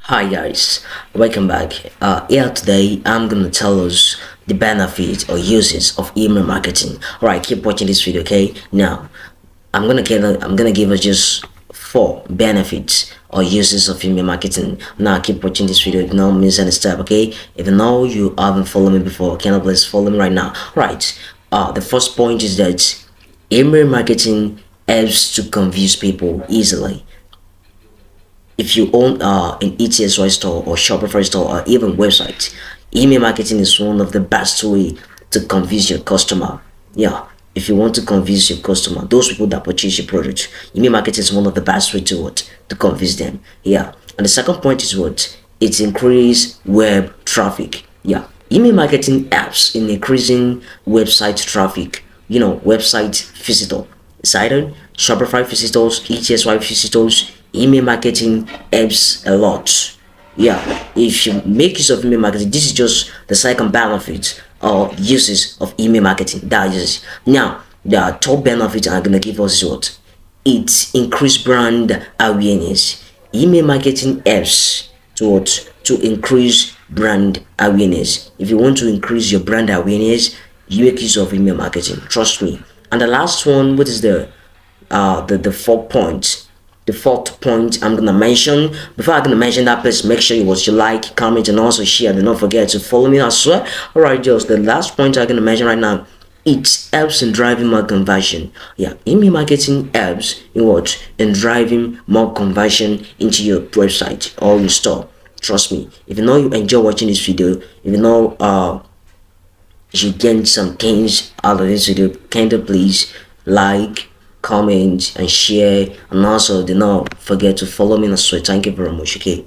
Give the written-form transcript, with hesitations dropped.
Hi guys, welcome back. Here today I'm gonna tell us the benefits or uses of email marketing. Alright, keep watching this video, okay? Now I'm gonna give us just four benefits or uses of email marketing. Now keep watching this video, do not miss any step, okay? If you know you haven't followed me before, can I please follow me right now? Right. The first point is that email marketing helps to confuse people easily. If you own an ETSY store or Shopify store or even website, email marketing is one of the best way to convince your customer. Yeah, if you want to convince your customer, those people that purchase your product, email marketing is one of the best way to convince them. Yeah, and the second point is what it increase web traffic. Yeah, email marketing apps in increasing website traffic. Website visitor, Sidon, Shopify visitors, ETSY visitors, email marketing helps a lot. Yeah, if you make use of email marketing, this is just the second benefit or uses of email marketing. That is now the top benefit I'm gonna give us is what it increase brand awareness. Email marketing helps to increase brand awareness. If you want to increase your brand awareness, you make use of email marketing. Trust me. And the last one, what is the fourth point? The fourth point I'm gonna mention. Before I'm gonna mention that, please make sure you watch, your like, comment, and also share. Do not forget to follow me as well. Alright, just the last point I'm gonna mention right now. It helps in driving more conversion. Yeah, email marketing helps in what? In driving more conversion into your website or your store. Trust me. If you know you enjoy watching this video, if you know you gain some things out of this video, kindly please like, comment, and share, and also do not forget to follow me on Twitter. Thank you very much. Okay.